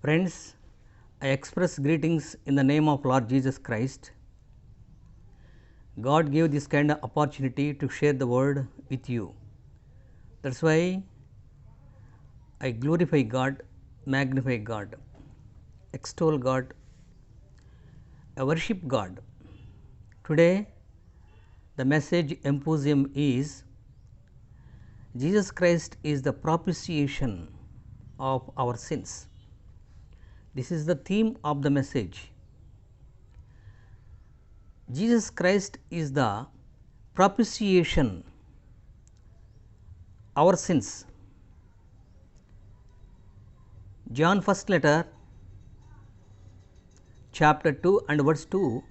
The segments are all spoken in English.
Friends, I express greetings in the name of Lord Jesus Christ. God gave this kind of opportunity to share the word with you. That is why I glorify God, magnify God, extol God, I worship God. Today, the message emphasis is Jesus Christ is the propitiation of our sins. This is the theme of the message. Jesus Christ is the propitiation our sins. John first letter chapter 2 and verse 2,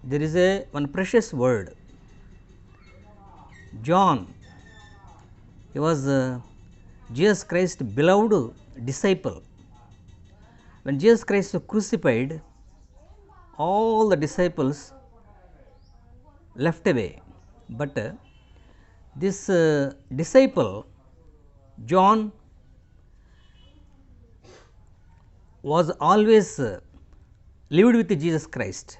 there is a one precious word. John, he was Jesus Christ's beloved disciple. When Jesus Christ was crucified, all the disciples left away, but this disciple John was always lived with Jesus Christ.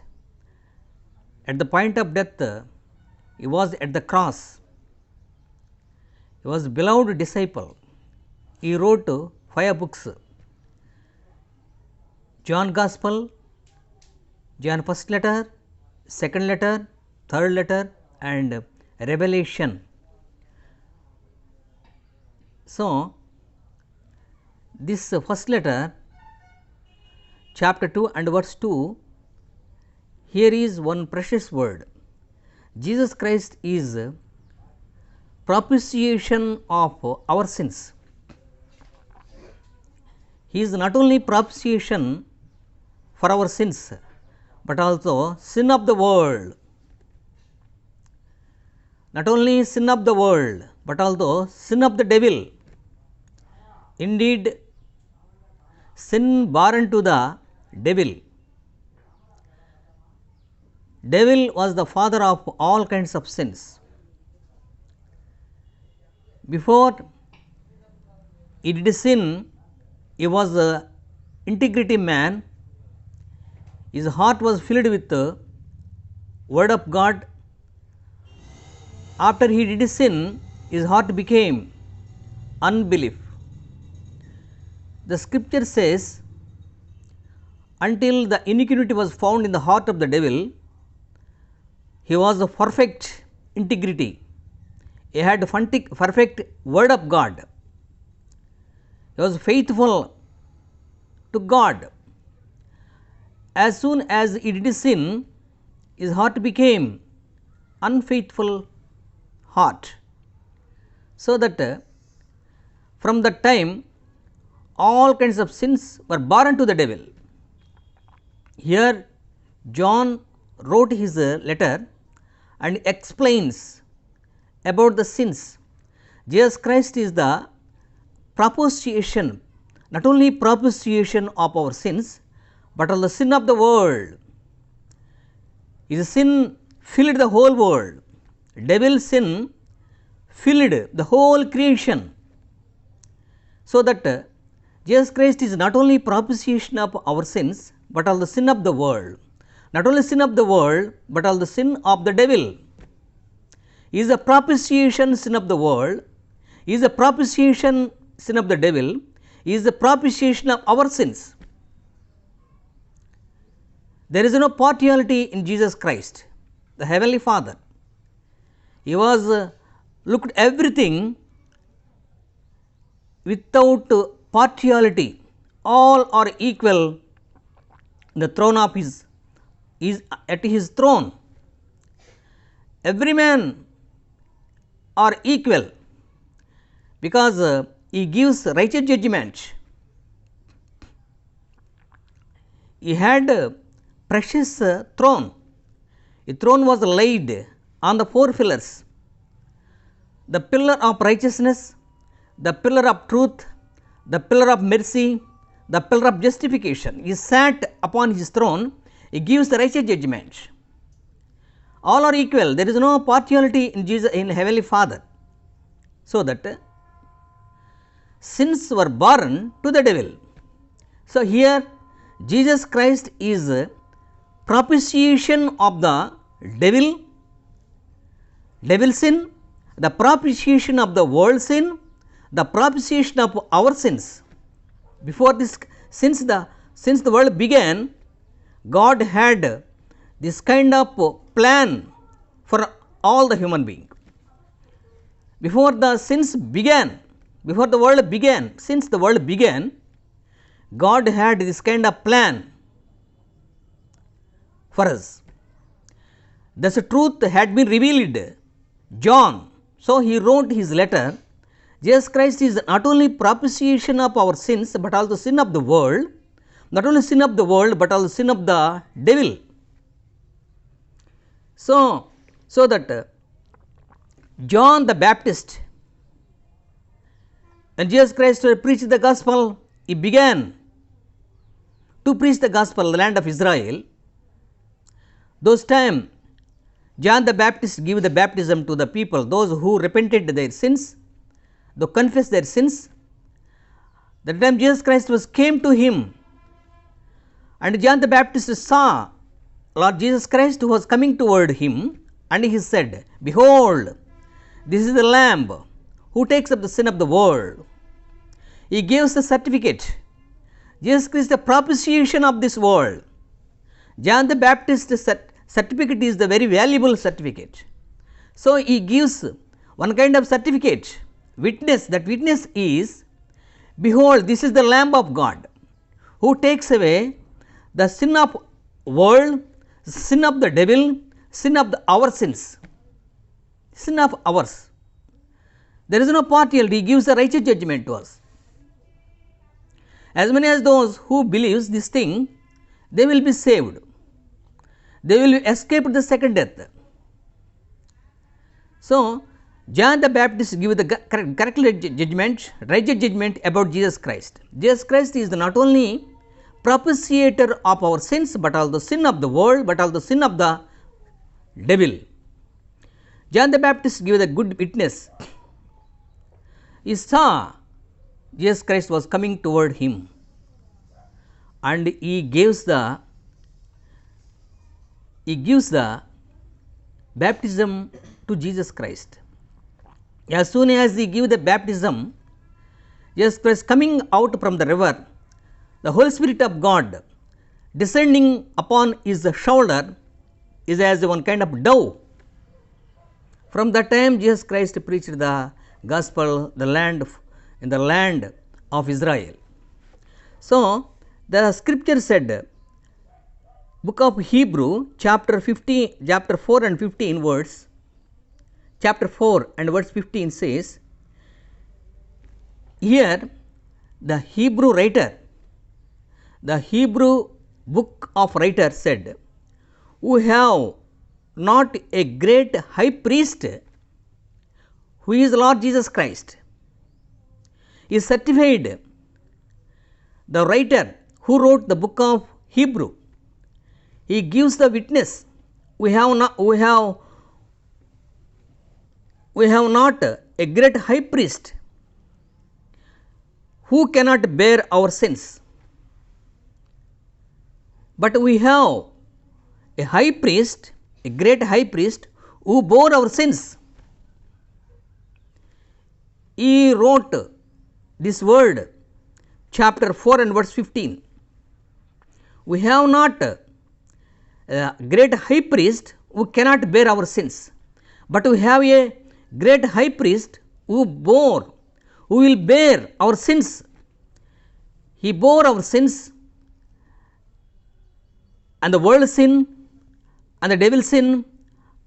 At the point of death, he was at the cross. He was beloved disciple. He wrote 5 books: John Gospel, John first letter, second letter, third letter, and Revelation. So, this first letter, chapter 2 and verse 2, here is one precious word. Jesus Christ is propitiation of our sins. He is not only propitiation for our sins, but also sin of the world. Not only sin of the world, but also sin of the devil. Indeed, sin born to the devil. Devil was the father of all kinds of sins. Before he did sin, he was an integrity man. His heart was filled with the word of God. After he did sin, his heart became unbelief. The scripture says, until the iniquity was found in the heart of the devil, he was a perfect integrity. He had perfect word of God. He was faithful to God. As soon as he did sin, his heart became unfaithful heart. So that from that time, all kinds of sins were born to the devil. Here John wrote his letter and explains about the sins. Jesus Christ is the propitiation, not only propitiation of our sins, but of the sin of the world. His sin filled the whole world. Devil's sin filled the whole creation. So that Jesus Christ is not only propitiation of our sins, but of the sin of the world. Not only sin of the world, but of the sin of the devil. He is a propitiation sin of the world. He is a propitiation sin of the devil. He is the propitiation of our sins. There is no partiality in Jesus Christ, the Heavenly Father. He was looked everything without partiality. All are equal. The throne of his is at his throne. Every man are equal, because he gives righteous judgment. He had a precious throne. A throne was laid on the 4 pillars: the pillar of righteousness, the pillar of truth, the pillar of mercy, the pillar of justification. He sat upon his throne. He gives the righteous judgment. All are equal. There is no partiality in Jesus, in Heavenly Father. So that sins were born to the devil. So, here Jesus Christ is propitiation of the devil sin, the propitiation of the world sin, the propitiation of our sins. Before this, since the world began, God had this kind of plan for all the human being. Before the sins began, before the world began, since the world began, God had this kind of plan for us. Thus truth had been revealed. John, so he wrote his letter, Jesus Christ is not only propitiation of our sins, but also sin of the world, not only sin of the world, but also sin of the devil. So that John the Baptist, when Jesus Christ preached the gospel, he began to preach the gospel in the land of Israel. Those time John the Baptist gave the baptism to the people, those who repented their sins, who confessed their sins. That time Jesus Christ came to him, and John the Baptist saw Lord Jesus Christ who was coming toward him, and he said, behold, this is the Lamb who takes up the sin of the world. He gives the certificate. Jesus Christ is the propitiation of this world. John the Baptist certificate is the very valuable certificate. So, he gives one kind of certificate, witness. That witness is, behold, this is the Lamb of God who takes away the sin of world, sin of the devil, sin of our sins, sin of ours. There is no partiality. He gives a righteous judgment to us. As many as those who believes this thing, they will be saved. They will escape the second death. So, John the Baptist gives the correct judgment, righteous judgment about Jesus Christ. Jesus Christ is not only propitiator of our sins, but also sin of the world, but also sin of the devil. John the Baptist gives a good witness. He saw Jesus Christ was coming toward him, and he gives the baptism to Jesus Christ. As soon as he gives the baptism, Jesus Christ coming out from the river, the Holy Spirit of God descending upon his shoulder is as one kind of dove. From that time Jesus Christ preached the gospel in the land of Israel. So, the scripture said, book of Hebrew chapter 4 and 15 words, chapter 4 and verse 15 says, here the Hebrew writer, the Hebrew book of writer said, who have not a great high priest who is Lord Jesus Christ. He certified, the writer who wrote the book of Hebrew, he gives the witness, we have not a great high priest who cannot bear our sins, but we have a high priest, a great high priest who bore our sins. He wrote this word, chapter 4 and verse 15. We have not a great high priest who cannot bear our sins, but we have a great high priest who will bear our sins. He bore our sins, and the world sin, and the devil sin,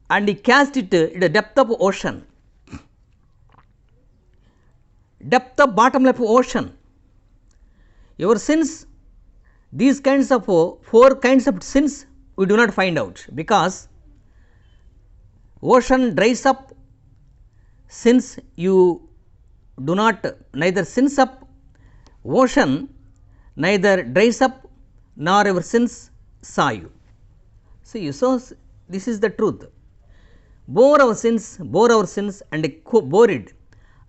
and he cast it in the depth of ocean, depth of bottomless ocean. Your sins, these kinds of 4 kinds of sins we do not find out, because ocean dries up, since you do not neither sins up, ocean neither dries up, nor your sins saw you. See, so this is the truth. Bore our sins, and bore it,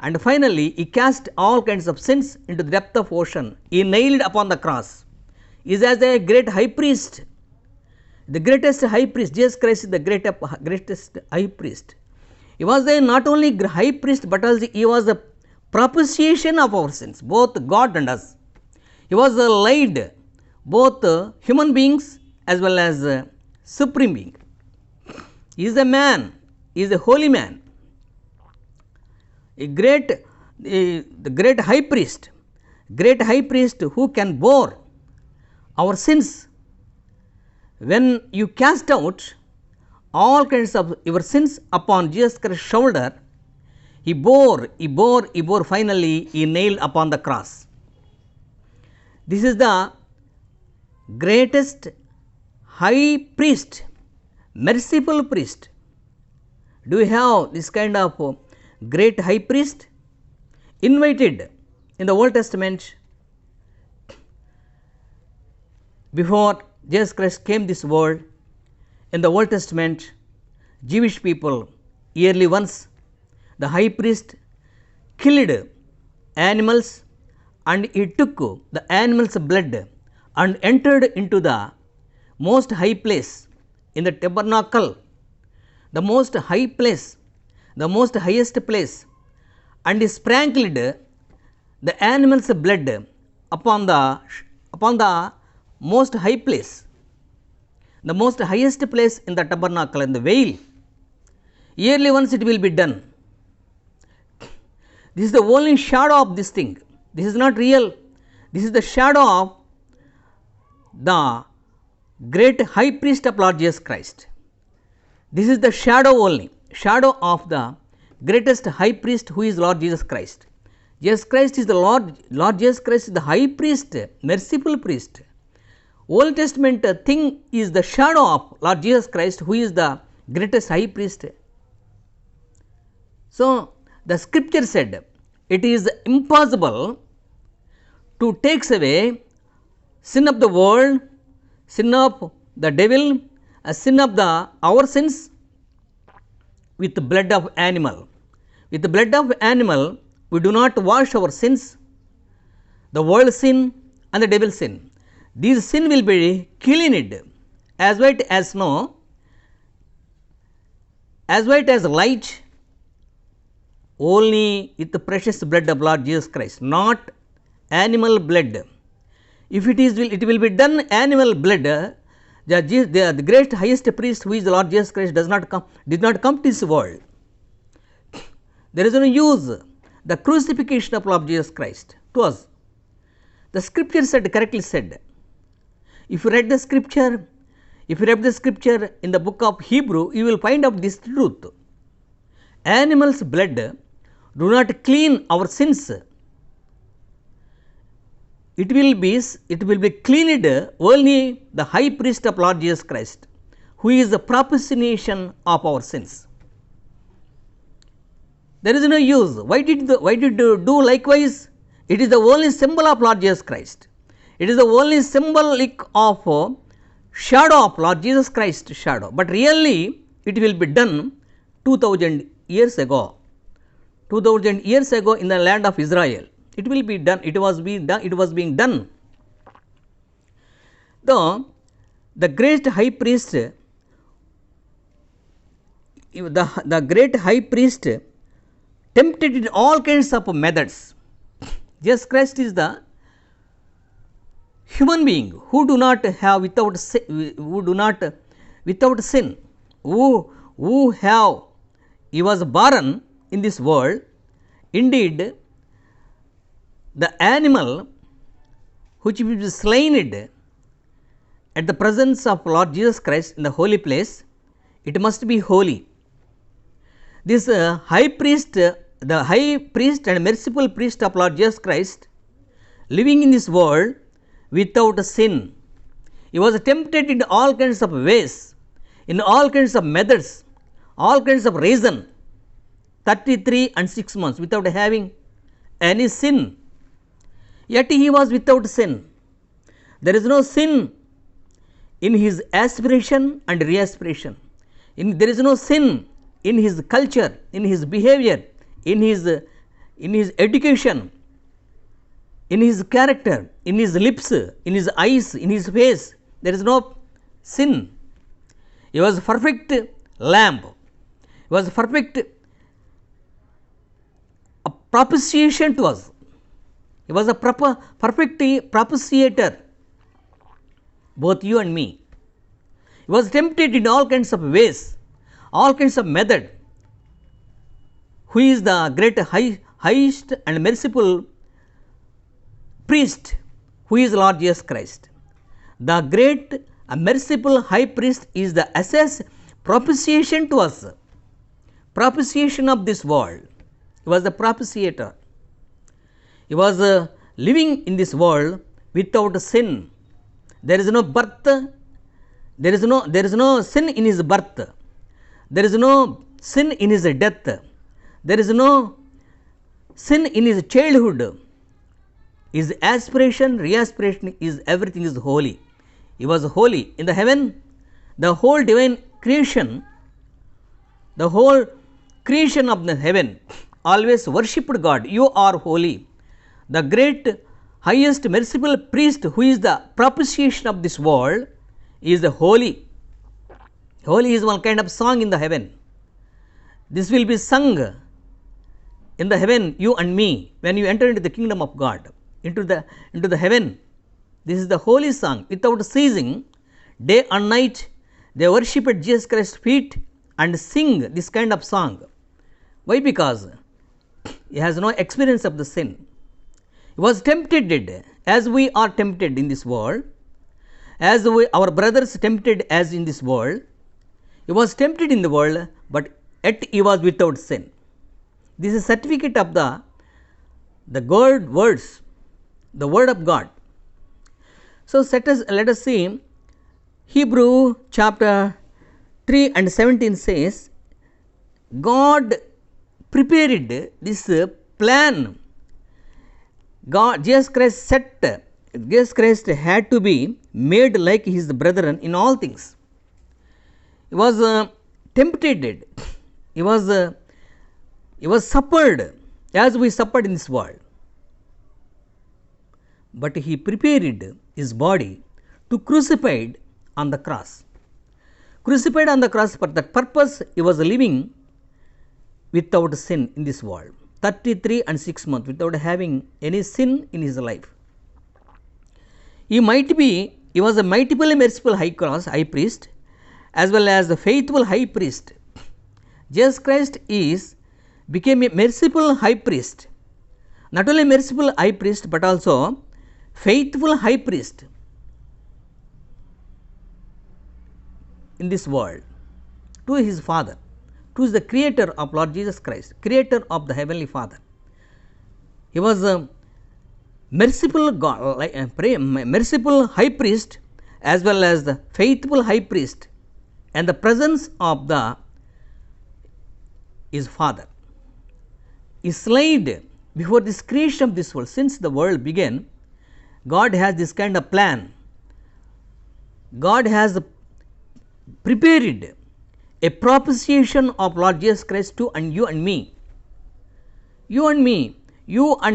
and finally he cast all kinds of sins into the depth of ocean. He nailed upon the cross. He is as a great high priest, the greatest high priest. Jesus Christ is the greatest high priest. He was a not only high priest, but also he was the propitiation of our sins, both God and us. He was laid both human beings as well as supreme being. He is a man, he is a holy man, a the great high priest who can bore our sins. When you cast out all kinds of your sins upon Jesus Christ's shoulder, he bore, finally he nailed upon the cross. This is the greatest high priest, merciful priest. Do you have this kind of great high priest? Invited in the Old Testament, before Jesus Christ came this world, in the Old Testament, Jewish people yearly once, the high priest killed animals and he took the animal's blood and entered into the most high place in the tabernacle, the most high place, the most highest place, and he sprinkled the animal's blood upon the most high place, the most highest place in the tabernacle, in the veil. Yearly once it will be done. This is the only shadow of this thing. This is not real. This is the shadow of the great high priest of Lord Jesus Christ. This is the shadow only, shadow of the greatest high priest, who is Lord Jesus Christ. Jesus Christ is the Lord Jesus Christ is the high priest, merciful priest. Old Testament thing is the shadow of Lord Jesus Christ, who is the greatest high priest. So, the scripture said, it is impossible to take away sin of the world, sin of the devil, sin of our sins with the blood of animal. With the blood of animal, we do not wash our sins, the world sin and the devil sin. These sin will be cleaned as white as snow, as white as light, only with the precious blood of Lord Jesus Christ, not animal blood. If it will be done animal blood, the great highest priest, who is the Lord Jesus Christ, did not come to this world. There is no use the crucifixion of Lord Jesus Christ to us. The scripture correctly said. If you read the scripture, in the book of Hebrew, you will find out this truth. Animal's blood do not clean our sins. It will be cleaned only the high priest of Lord Jesus Christ, who is the propitiation of our sins. There is no use. Why did you do likewise? It is the only symbol of Lord Jesus Christ. It is the only symbolic of shadow of Lord Jesus Christ shadow. But really, it will be done 2000 years ago. 2000 years ago in the land of Israel. It will be done. It was being done. The great high priest, the great high priest tempted in all kinds of methods. Jesus Christ is the human being who do not have without sin, he was born in this world. Indeed, the animal which will be slain at the presence of Lord Jesus Christ in the holy place, it must be holy. This high priest, the high priest and merciful priest of Lord Jesus Christ, living in this world without sin, he was tempted in all kinds of ways, in all kinds of methods, all kinds of reason, 33 and 6 months without having any sin. Yet he was without sin. There is no sin in his aspiration and reaspiration. There is no sin in his culture, in his behavior, in his in his education, in his character, in his lips, in his eyes, in his face, there is no sin. He was a perfect lamb. He was a perfect propitiation to us. He was a perfect propitiator, both you and me. He was tempted in all kinds of ways, all kinds of method. Who is the great highest and merciful priest? Who is Lord Jesus Christ? The great merciful high priest is the assess propitiation to us, propitiation of this world. He was the propitiator. He was living in this world without sin. There is no birth, there is no sin in his birth, there is no sin in his death, there is no sin in his childhood. His aspiration, re-aspiration is everything is holy. He was holy. In the heaven, the whole divine creation, the whole creation of the heaven always worshipped God. You are holy. The great highest merciful priest who is the propitiation of this world is the holy. Holy is one kind of song in the heaven. This will be sung in the heaven, you and me, when you enter into the kingdom of God, into the heaven. This is the holy song. Without ceasing, day and night, they worship at Jesus Christ's feet and sing this kind of song. Why? Because he has no experience of the sin. He was tempted as we are tempted in this world, as our brothers tempted as in this world. He was tempted in the world, but yet he was without sin. This is certificate of the God words, the word of God. So let us see Hebrew chapter 3 and 17 says, God prepared this plan. Jesus Christ had to be made like his brethren in all things. He was tempted. He was suffered as we suffered in this world. But he prepared his body to crucified on the cross. Crucified on the cross for that purpose, he was living without sin in this world. 33 and 6 months without having any sin in his life. He was a multiple merciful high priest as well as the faithful high priest. Jesus Christ became a merciful high priest. Not only merciful high priest but also faithful high priest in this world to his Father, to the creator of Lord Jesus Christ, creator of the heavenly Father. He was a merciful God, merciful high priest as well as the faithful high priest, and the presence of his Father is laid before this creation of this world. Since the world began, God has this kind of plan. God has prepared a propitiation of Lord Jesus Christ to and you and me. You and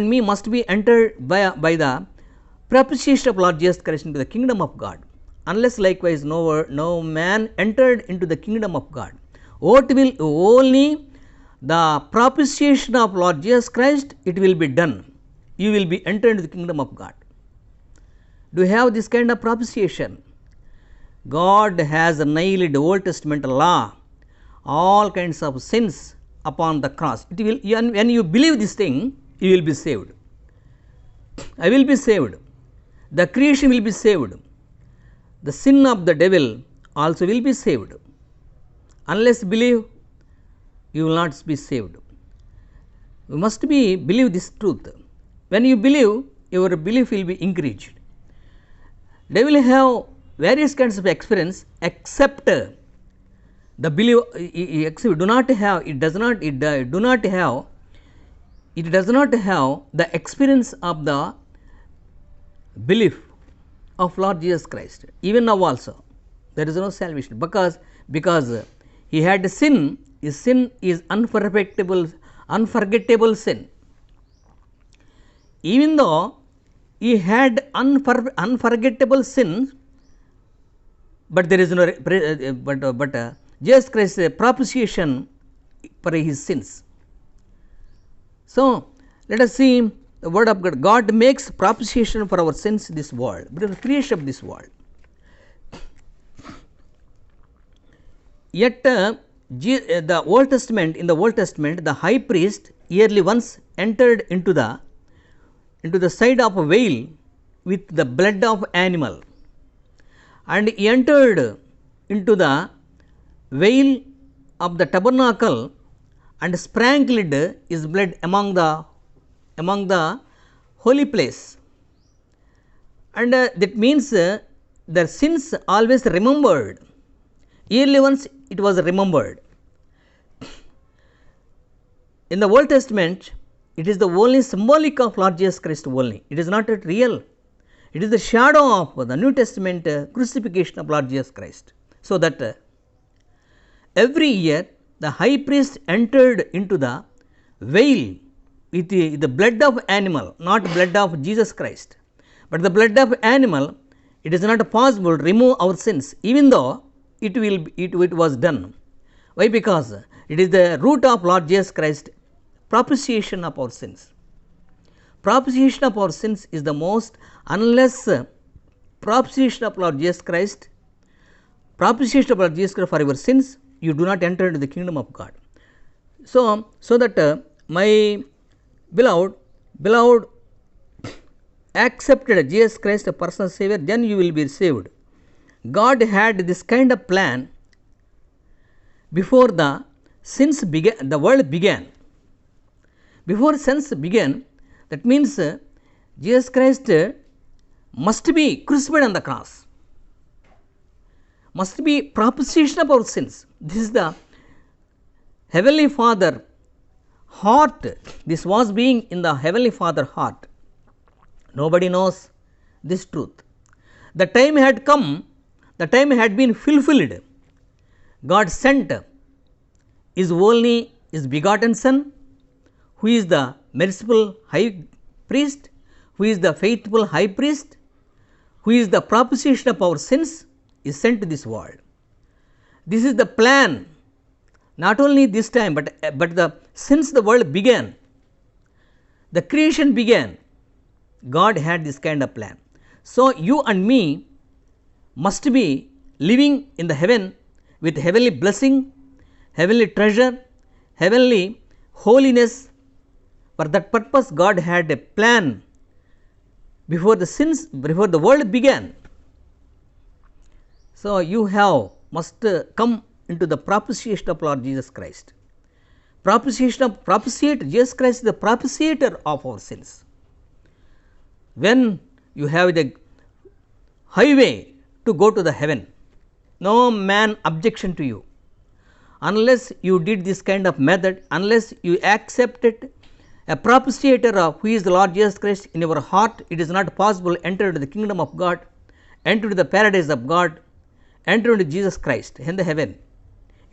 me must be entered by the propitiation of Lord Jesus Christ into the kingdom of God. Unless likewise no man entered into the kingdom of God. What will only the propitiation of Lord Jesus Christ, it will be done. You will be entered into the kingdom of God. Do you have this kind of propitiation? God has nailed Old Testament law, all kinds of sins upon the cross. It will, when you believe this thing, you will be saved. I will be saved. The creation will be saved. The sin of the devil also will be saved. Unless believe, you will not be saved. You must believe this truth. When you believe, your belief will be increased. They will have various kinds of experience except the belief. It does not have the experience of the belief of Lord Jesus Christ. Even now also there is no salvation, because he had sin. His sin is unforgettable sin. even though he had unforgettable sin, but there is no Jesus Christ is a propitiation for his sins. So, let us see the word of God. God makes propitiation for our sins in this world, the creation of this world. Yet the Old Testament, in the Old Testament, the high priest yearly once entered into the side of a veil with the blood of animal, and he entered into the veil of the tabernacle and sprinkled his blood among the holy place. And that means the sins always remembered, yearly once it was remembered. In the Old Testament, it is the only symbolic of Lord Jesus Christ only. It is not real. It is the shadow of the New Testament crucifixion of Lord Jesus Christ. So that every year the high priest entered into the veil with the blood of animal, not blood of Jesus Christ, but the blood of animal. It is not possible to remove our sins, even though it was done. Why? Because it is the root of Lord Jesus Christ, propitiation of our sins. Propitiation of our sins is the most, unless propitiation of Lord Jesus Christ, propitiation of Lord Jesus Christ for your sins, you do not enter into the kingdom of God. So that my beloved accepted Jesus Christ a personal Savior, then you will be saved. God had this kind of plan before the sins began, the world began. Before sins began, that means Jesus Christ must be crucified on the cross, must be propitiation of our sins. This is the Heavenly Father heart. This was being in the Heavenly Father heart. Nobody knows this truth. The time had come, the time had been fulfilled. God sent his begotten Son, who is the merciful high priest, who is the faithful high priest, who is the propitiation of our sins, is sent to this world. This is the plan, not only this time, but since the world began, the creation began, God had this kind of plan. So you and me must be living in the heaven with heavenly blessing, heavenly treasure, heavenly holiness. For that purpose, God had a plan before the world began. So you must come into the propitiation of Lord Jesus Christ. Propitiate Jesus Christ is the propitiator of our sins. When you have the highway to go to the heaven, no man objection to you, unless you did this kind of method, unless you accepted a propitiator of who is the Lord Jesus Christ in your heart, it is not possible to enter into the kingdom of God, enter into the paradise of God, enter into Jesus Christ in the heaven.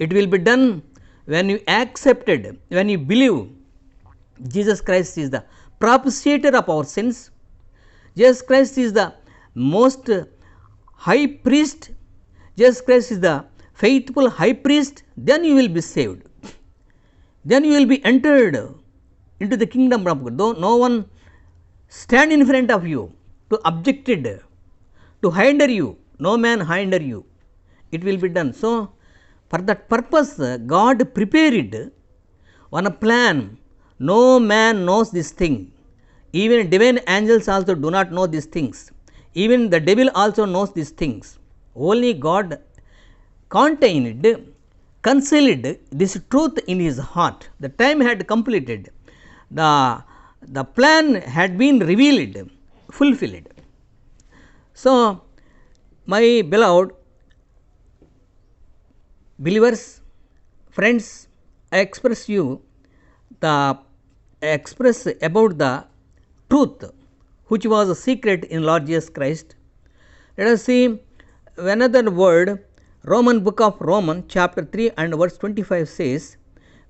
It will be done when you accepted, when you believe Jesus Christ is the propitiator of our sins. Jesus Christ is the most high priest. Jesus Christ is the faithful high priest. Then you will be saved. Then you will be entered into the kingdom of God. Though no one stand in front of you to object it, to hinder you, no man hinder you. It will be done. So for that purpose, God prepared one plan. No man knows this thing. Even divine angels also do not know these things. Even the devil also knows these things. Only God concealed this truth in his heart. The time had completed. The plan had been revealed, fulfilled. So my beloved believers, friends, I express about the truth which was a secret in Lord Jesus Christ. Let us see another word. Roman book of Romans chapter 3 and verse 25 says,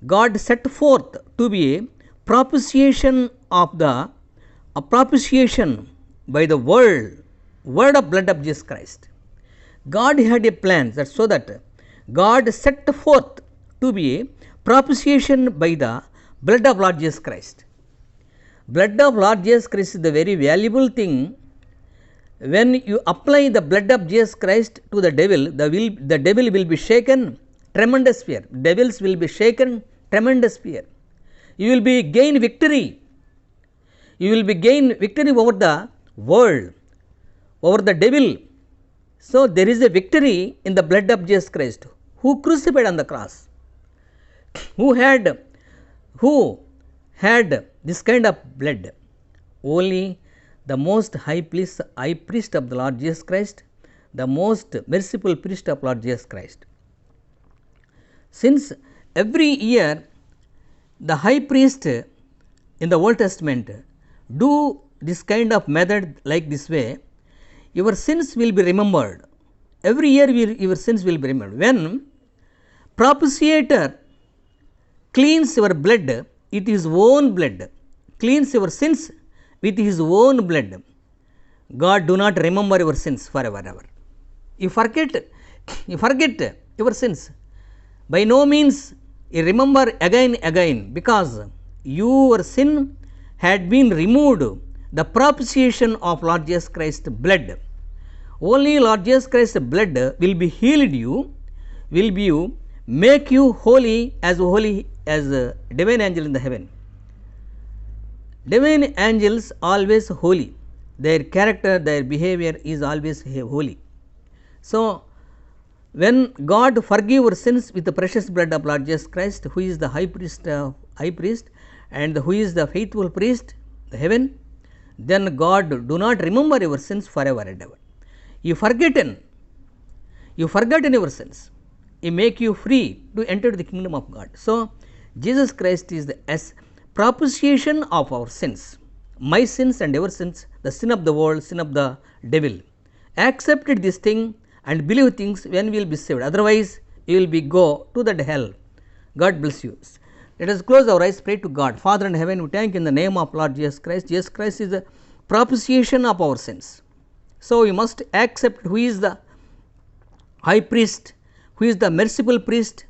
God set forth to be a propitiation of the a propitiation by the word of blood of Jesus Christ. God had a plan that so that God set forth to be a propitiation by the blood of Lord Jesus Christ. Blood of Lord Jesus Christ is the very valuable thing. When you apply the blood of Jesus Christ to the devil, the devil will be shaken tremendous fear. Devils will be shaken tremendous fear. You will be gain victory. You will be gain victory over the world, over the devil. So, there is a victory in the blood of Jesus Christ, who crucified on the cross, who had this kind of blood. Only the most high priest of the Lord Jesus Christ, the most merciful priest of Lord Jesus Christ. Since every year the high priest in the Old Testament do this kind of method like this way, your sins will be remembered. Every year your sins will be remembered. When propitiator cleans your blood with his own blood, cleans your sins with his own blood, God do not remember your sins forever ever. You forget your sins. By no means you remember again, because your sin had been removed, the propitiation of Lord Jesus Christ's blood. Only Lord Jesus Christ's blood will be healed you, will be make you holy as a divine angel in the heaven. Divine angels always holy, their character, their behavior is always holy. So, when God forgive our sins with the precious blood of Lord Jesus Christ, who is the high priest and who is the faithful priest, the heaven, then God do not remember your sins forever and ever. You forgotten your sins. He make you free to enter the kingdom of God. So, Jesus Christ is the propitiation of our sins, my sins and your sins, the sin of the world, sin of the devil. Accepted this thing and believe things, when we will be saved. Otherwise, you will be go to that hell. God bless you. Let us close our eyes, pray to God. Father in heaven, we thank you in the name of Lord Jesus Christ. Jesus Christ is the propitiation of our sins. So, we must accept who is the high priest, who is the merciful priest,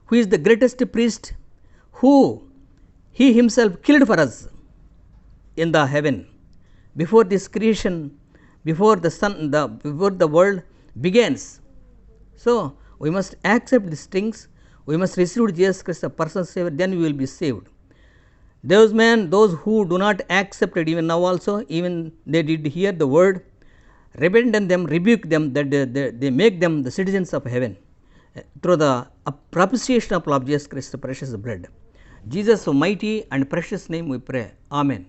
who is the greatest priest, who he himself killed for us in the heaven before this creation, before the sun, before the world begins. So, we must accept these things. We must receive Jesus Christ as personal Savior, then we will be saved. Those who do not accept it, even now also, even they did hear the word, repent and them, rebuke them, that they make them the citizens of heaven through the propitiation of Lord Jesus Christ, the precious blood. Jesus' mighty and precious name we pray. Amen.